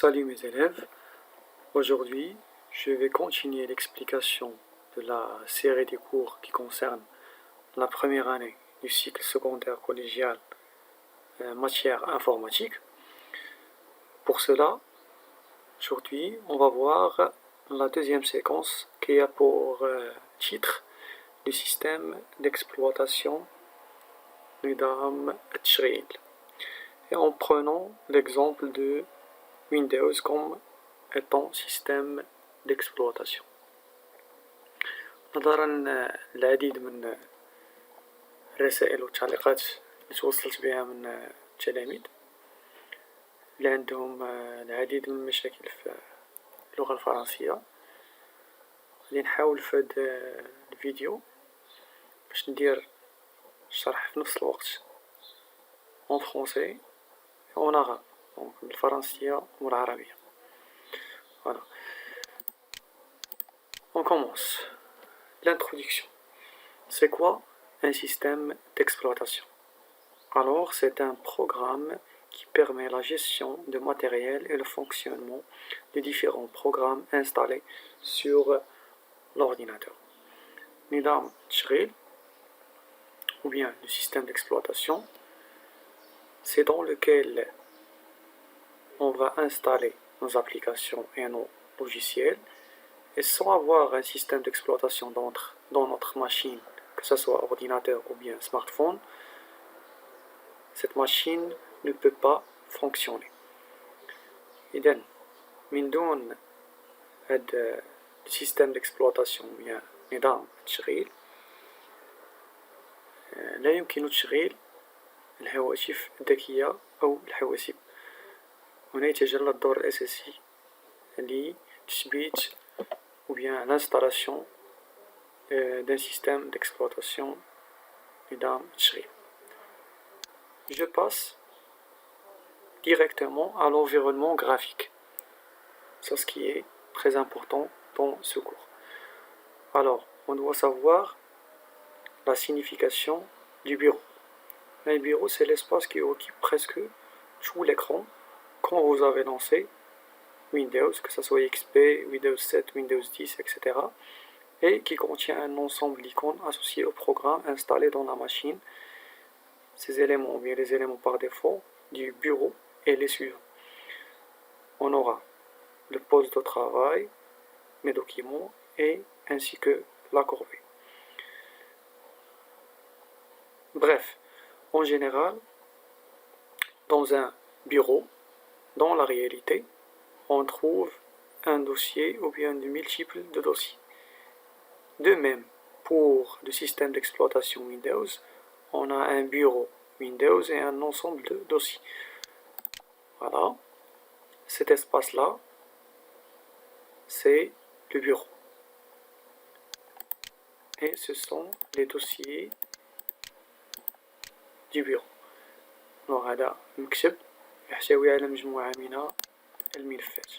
Salut mes élèves, aujourd'hui je vais continuer l'explication de la série des cours qui concerne la première année du cycle secondaire collégial matière informatique. Pour cela, aujourd'hui on va voir la deuxième séquence qui a pour titre le système d'exploitation نظام التشغيل, et en prenant l'exemple de Windows comme étant système d'exploitation. نظرا للعديد من الرسائل والتعليقات اللي توصلت بها من التلاميذ اللي عندهم العديد من المشاكل في اللغة الفرنسية، غادي نحاول في هاد الفيديو باش ندير الشرح في نفس الوقت en français et en arabe, donc بالفرنسية والعربية. Voilà. On commence. L'introduction. C'est quoi un système d'exploitation? Alors, c'est un programme qui permet la gestion de matériel et le fonctionnement des différents programmes installés sur l'ordinateur. نظام التشغيل ou bien le système d'exploitation, c'est dans lequel on va installer nos applications et nos logiciels, et sans avoir un système d'exploitation dans notre machine, que ce soit ordinateur ou bien smartphone, cette machine ne peut pas fonctionner. إذن من دون هذا السيستم d'exploitation ou bien نظام التشغيل لا يمكن تشغيل الهواتف الذكية أو الحواسيب. هنا يتجلى الدور الأساسي لتثبيت ou bien l'installation d'un système d'exploitation نظام التشغيل. Je passe directement à l'environnement graphique. C'est ce qui est très important dans ce cours. Alors, on doit savoir la signification du bureau. Un bureau, c'est l'espace qui occupe presque tout l'écran quand vous avez lancé Windows, que ce soit XP, Windows 7, Windows 10, etc. et qui contient un ensemble d'icônes associées au programme installé dans la machine. Ces éléments, ou bien les éléments par défaut du bureau, et les suivants. On aura le poste de travail, mes documents, et ainsi que la corvée. Bref, en général, dans un bureau, dans la réalité, on trouve un dossier ou bien de multiples de dossiers. De même, pour le système d'exploitation Windows, on a un bureau Windows et un ensemble de dossiers. Voilà, cet espace-là, c'est le bureau. Et ce sont les dossiers du bureau. Alors, هذا مكتب يحتوي على مجموعة من الملفات.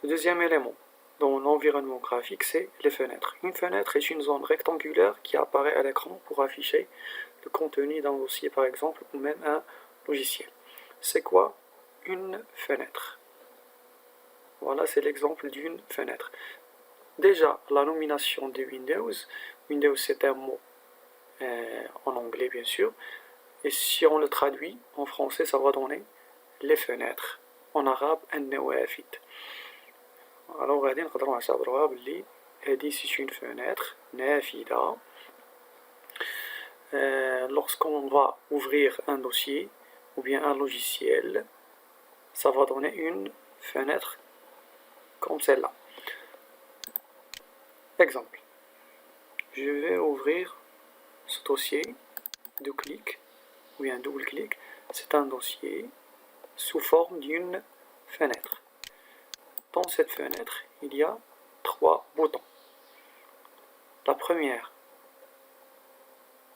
Le deuxième élément dans l'environnement graphique, c'est les fenêtres. Une fenêtre est une zone rectangulaire qui apparaît à l'écran pour afficher le contenu d'un dossier par exemple, ou même un logiciel. C'est quoi une fenêtre? Voilà, c'est l'exemple d'une fenêtre. Déjà, la nomination de Windows. Windows, c'est un mot en anglais, bien sûr. Et si on le traduit en français, ça va donner les fenêtres. En arabe, النوافذ. Alors, غادي نقدروا نعتبروها بلي هذه c'est une fenêtre نافذة. Lorsqu'on va ouvrir un dossier ou bien un logiciel, ça va donner une fenêtre comme celle-là. Exemple, je vais ouvrir ce dossier, deux clics ou bien double clic. C'est un dossier sous forme d'une fenêtre. Dans cette fenêtre, il y a 3 boutons. La première,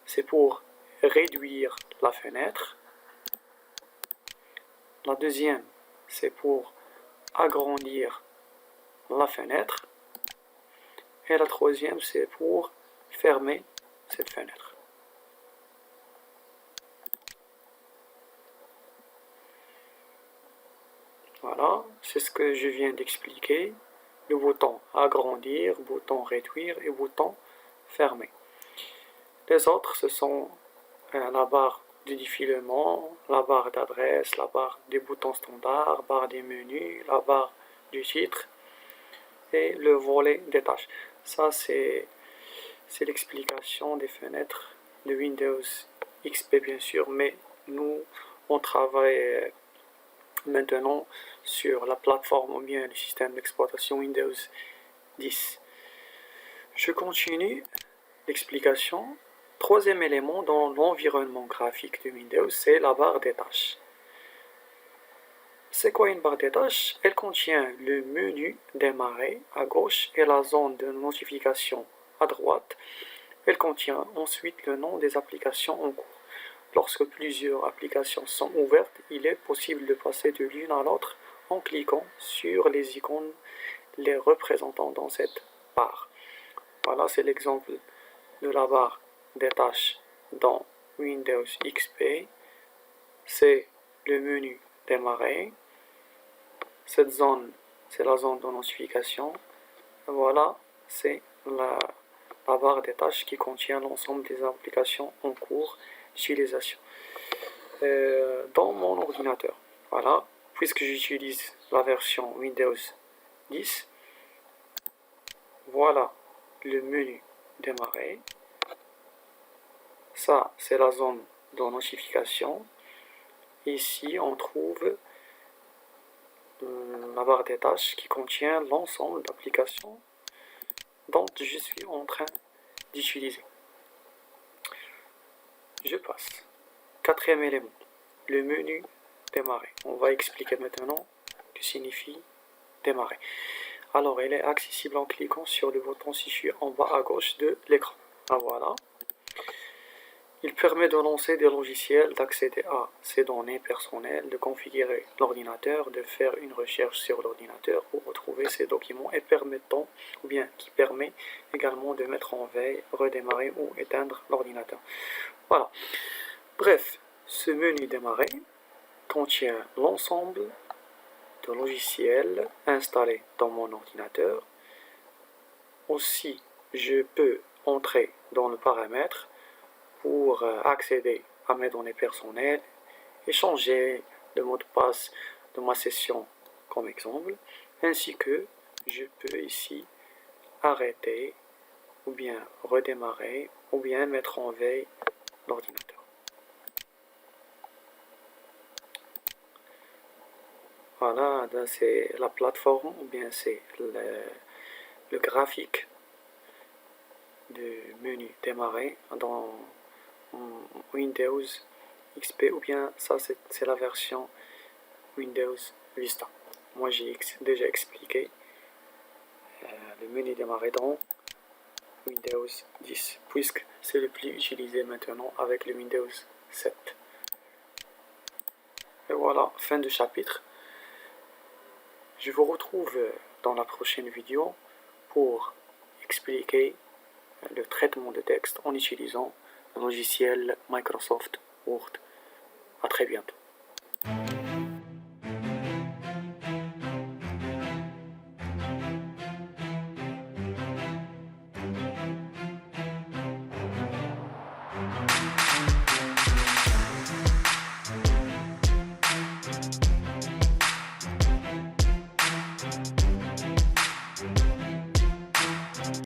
c'est pour réduire la fenêtre. La deuxième, c'est pour agrandir la fenêtre. Et la troisième, c'est pour fermer cette fenêtre. Voilà, c'est ce que je viens d'expliquer. Le bouton agrandir, bouton réduire et bouton fermer. Les autres, ce sont la barre de défilement, la barre d'adresse, la barre des boutons standards, barre des menus, la barre du titre et le volet des tâches. Ça, c'est l'explication des fenêtres de Windows XP, bien sûr, mais nous, on travaille maintenant sur la plateforme ou bien le système d'exploitation Windows 10. Je continue l'explication. Troisième élément dans l'environnement graphique de Windows, c'est la barre des tâches. C'est quoi une barre des tâches? Elle contient le menu démarrer à gauche et la zone de notification à droite. Elle contient ensuite le nom des applications en cours. Lorsque plusieurs applications sont ouvertes, il est possible de passer de l'une à l'autre en cliquant sur les icônes les représentant dans cette barre. Voilà, c'est l'exemple de la barre des tâches dans Windows XP. C'est le menu démarrer. Cette zone, c'est la zone de notification. Voilà, c'est la barre des tâches qui contient l'ensemble des applications en cours d'utilisation. Dans mon ordinateur, voilà, puisque j'utilise la version Windows 10, voilà le menu démarrer. Ça, c'est la zone de notification. Ici, on trouve la barre des tâches qui contient l'ensemble d'applications dont je suis en train d'utiliser. Je passe. Quatrième élément, le menu démarrer. On va expliquer maintenant ce que signifie démarrer. Alors, elle est accessible en cliquant sur le bouton situé en bas à gauche de l'écran. Ah, voilà. Il permet de lancer des logiciels, d'accéder à ses données personnelles, de configurer l'ordinateur, de faire une recherche sur l'ordinateur pour retrouver ses documents et qui permet également de mettre en veille, redémarrer ou éteindre l'ordinateur. Voilà. Bref, ce menu démarrer contient l'ensemble de logiciels installés dans mon ordinateur. Aussi, je peux entrer dans le paramètre pour accéder à mes données personnelles et changer le mot de passe de ma session comme exemple, ainsi que je peux ici arrêter ou bien redémarrer ou bien mettre en veille l'ordinateur. Voilà, c'est la plateforme ou bien c'est le graphique du menu démarrer dans Windows XP ou bien ça c'est la version Windows Vista. Moi j'ai déjà expliqué le menu démarrer dans Windows 10 puisque c'est le plus utilisé maintenant avec le Windows 7. Et voilà, fin du chapitre. Je vous retrouve dans la prochaine vidéo pour expliquer le traitement de texte en utilisant le logiciel Microsoft Word. À très bientôt.